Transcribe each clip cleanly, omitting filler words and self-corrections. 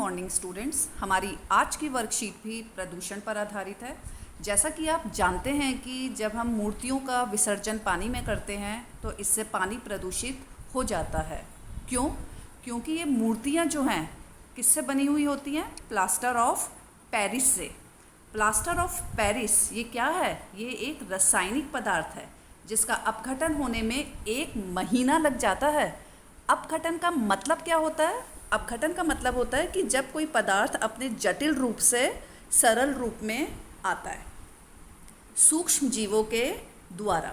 Morning students. हमारी आज की वर्कशीट भी प्रदूषण पर आधारित है। जैसा कि आप जानते हैं कि जब हम मूर्तियों का विसर्जन पानी में करते हैं तो इससे पानी प्रदूषित हो जाता है। क्यों? क्योंकि ये मूर्तियाँ जो हैं किससे बनी हुई होती हैं? प्लास्टर ऑफ पेरिस से। प्लास्टर ऑफ पेरिस ये क्या है? ये एक रासायनिक पदार्थ है जिसका अपघटन होने में 1 महीना लग जाता है। अपघटन का मतलब क्या होता है? अपघटन का मतलब होता है कि जब कोई पदार्थ अपने जटिल रूप से सरल रूप में आता है सूक्ष्म जीवों के द्वारा।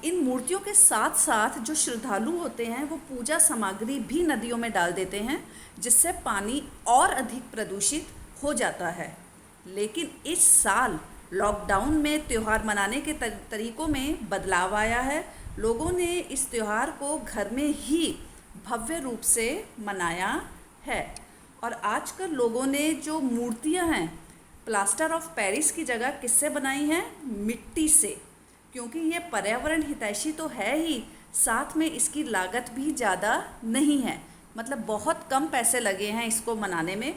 इन मूर्तियों के साथ साथ जो श्रद्धालु होते हैं वो पूजा सामग्री भी नदियों में डाल देते हैं जिससे पानी और अधिक प्रदूषित हो जाता है। लेकिन इस साल लॉकडाउन में त्यौहार मनाने के तरीक़ों में बदलाव आया है। लोगों ने इस त्यौहार को घर में ही भव्य रूप से मनाया है और आजकल लोगों ने जो मूर्तियां हैं प्लास्टर ऑफ पेरिस की जगह किससे बनाई हैं? मिट्टी से। क्योंकि ये पर्यावरण हितैषी तो है ही, साथ में इसकी लागत भी ज़्यादा नहीं है। मतलब बहुत कम पैसे लगे हैं इसको बनाने में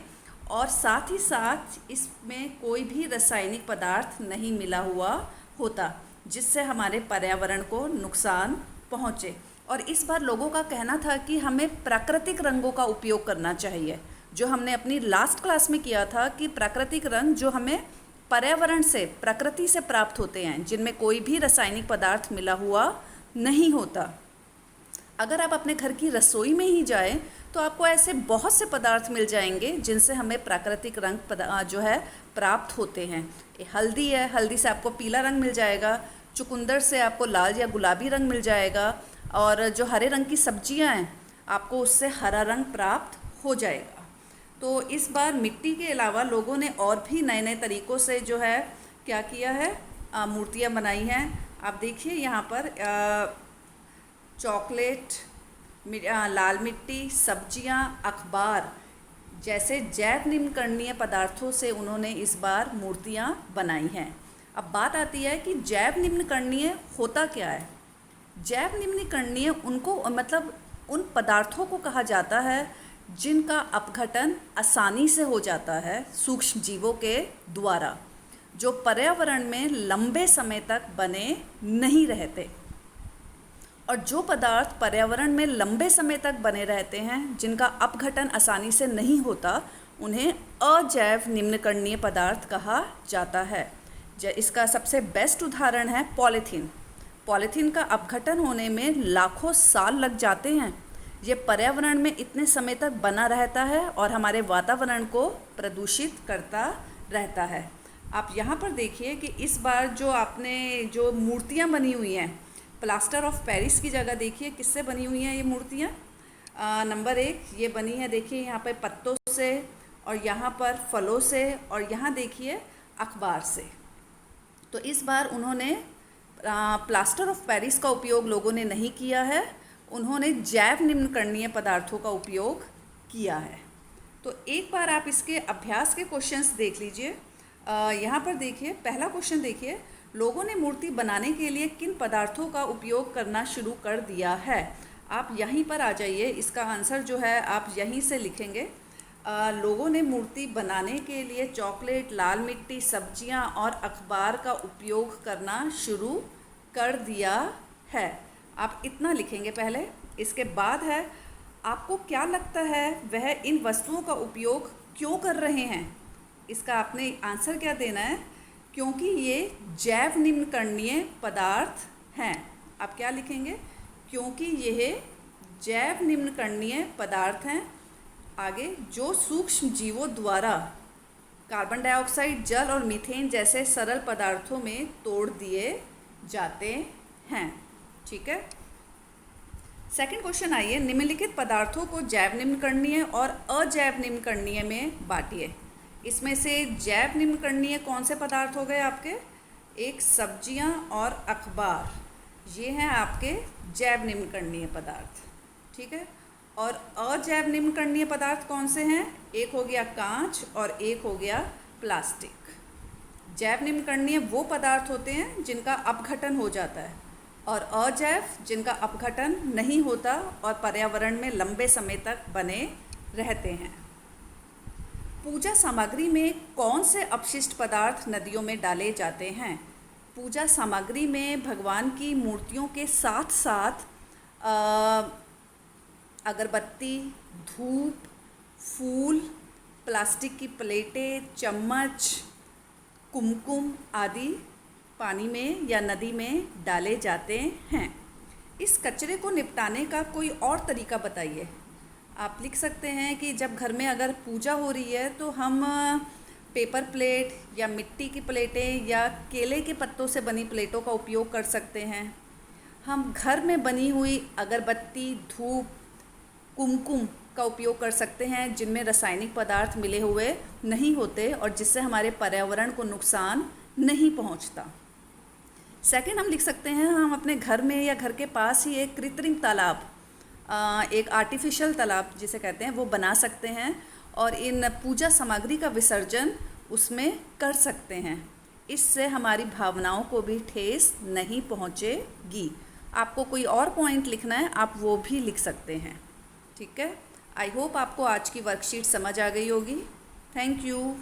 और साथ ही साथ इसमें कोई भी रासायनिक पदार्थ नहीं मिला हुआ होता जिससे हमारे पर्यावरण को नुकसान पहुँचे। और इस बार लोगों का कहना था कि हमें प्राकृतिक रंगों का उपयोग करना चाहिए, जो हमने अपनी लास्ट क्लास में किया था कि प्राकृतिक रंग जो हमें पर्यावरण से, प्रकृति से प्राप्त होते हैं, जिनमें कोई भी रासायनिक पदार्थ मिला हुआ नहीं होता। अगर आप अपने घर की रसोई में ही जाएं तो आपको ऐसे बहुत से पदार्थ मिल जाएंगे जिनसे हमें प्राकृतिक रंग जो है प्राप्त होते हैं। हल्दी है, हल्दी से आपको पीला रंग मिल जाएगा। चुकंदर से आपको लाल या गुलाबी रंग मिल जाएगा और जो हरे रंग की सब्जियां हैं आपको उससे हरा रंग प्राप्त हो जाएगा। तो इस बार मिट्टी के अलावा लोगों ने और भी नए नए तरीक़ों से जो है क्या किया है, मूर्तियां बनाई हैं। आप देखिए यहाँ पर चॉकलेट, लाल मिट्टी, सब्जियां, अखबार जैसे जैव निम्नकरणीय पदार्थों से उन्होंने इस बार मूर्तियां बनाई हैं। अब बात आती है कि जैव निम्नकरणीय होता क्या है। जैव निम्नकरणीय उनको मतलब उन पदार्थों को कहा जाता है जिनका अपघटन आसानी से हो जाता है सूक्ष्म जीवों के द्वारा, जो पर्यावरण में लंबे समय तक बने नहीं रहते। और जो पदार्थ पर्यावरण में लंबे समय तक बने रहते हैं, जिनका अपघटन आसानी से नहीं होता, उन्हें अजैव निम्नकरणीय पदार्थ कहा जाता है। इसका सबसे बेस्ट उदाहरण है पॉलीथीन। पॉलीथीन का अपघटन होने में लाखों साल लग जाते हैं। ये पर्यावरण में इतने समय तक बना रहता है और हमारे वातावरण को प्रदूषित करता रहता है। आप यहाँ पर देखिए कि इस बार जो आपने जो मूर्तियाँ बनी हुई हैं प्लास्टर ऑफ पेरिस की जगह देखिए किससे बनी हुई हैं ये मूर्तियाँ। नंबर 1 ये बनी है, देखिए यहाँ पर पत्तों से और यहाँ पर फलों से और यहाँ देखिए अखबार से। तो इस बार उन्होंने प्लास्टर ऑफ पेरिस का उपयोग लोगों ने नहीं किया है, उन्होंने जैव निम्नकरणीय पदार्थों का उपयोग किया है। तो एक बार आप इसके अभ्यास के क्वेश्चंस देख लीजिए। यहाँ पर देखिए पहला क्वेश्चन देखिए, लोगों ने मूर्ति बनाने के लिए किन पदार्थों का उपयोग करना शुरू कर दिया है। आप यहीं पर आ जाइए, इसका आंसर जो है आप यहीं से लिखेंगे। लोगों ने मूर्ति बनाने के लिए चॉकलेट, लाल मिट्टी, सब्जियां और अखबार का उपयोग करना शुरू कर दिया है। आप इतना लिखेंगे पहले। इसके बाद है, आपको क्या लगता है वह इन वस्तुओं का उपयोग क्यों कर रहे हैं। इसका आपने आंसर क्या देना है, क्योंकि ये जैव निम्नकरणीय पदार्थ हैं। आप क्या लिखेंगे, क्योंकि यह जैव निम्नकरणीय पदार्थ हैं। आगे, जो सूक्ष्म जीवों द्वारा कार्बन डाइऑक्साइड, जल और मीथेन जैसे सरल पदार्थों में तोड़ दिए जाते हैं। ठीक है। सेकंड क्वेश्चन आइए, निम्नलिखित पदार्थों को जैव निम्नकरणीय और अजैव निम्नकरणीय में बांटिए। इसमें से जैव निम्नकरणीय कौन से पदार्थ हो गए आपके? एक सब्जियां और अखबार, ये हैं आपके जैव निम्नकरणीय पदार्थ। ठीक है। और अजैव निम्नकरणीय पदार्थ कौन से हैं? एक हो गया कांच और एक हो गया प्लास्टिक। जैव निम्नकरणीय वो पदार्थ होते हैं जिनका अपघटन हो जाता है और अजैव जिनका अपघटन नहीं होता और पर्यावरण में लंबे समय तक बने रहते हैं। पूजा सामग्री में कौन से अपशिष्ट पदार्थ नदियों में डाले जाते हैं? पूजा सामग्री में भगवान की मूर्तियों के साथ साथ अगरबत्ती, धूप, फूल, प्लास्टिक की प्लेटें, चम्मच, कुमकुम आदि पानी में या नदी में डाले जाते हैं। इस कचरे को निपटाने का कोई और तरीका बताइए। आप लिख सकते हैं कि जब घर में अगर पूजा हो रही है तो हम पेपर प्लेट या मिट्टी की प्लेटें या केले के पत्तों से बनी प्लेटों का उपयोग कर सकते हैं। हम घर में बनी हुई अगरबत्ती, धूप, कुमकुम का उपयोग कर सकते हैं जिनमें रासायनिक पदार्थ मिले हुए नहीं होते और जिससे हमारे पर्यावरण को नुकसान नहीं पहुंचता। सेकंड, हम लिख सकते हैं हम अपने घर में या घर के पास ही एक कृत्रिम तालाब, एक आर्टिफिशियल तालाब जिसे कहते हैं, वो बना सकते हैं और इन पूजा सामग्री का विसर्जन उसमें कर सकते हैं। इससे हमारी भावनाओं को भी ठेस नहीं पहुंचेगी। आपको कोई और पॉइंट लिखना है, आप वो भी लिख सकते हैं। ठीक है। आई होप आपको आज की वर्कशीट समझ आ गई होगी। Thank you.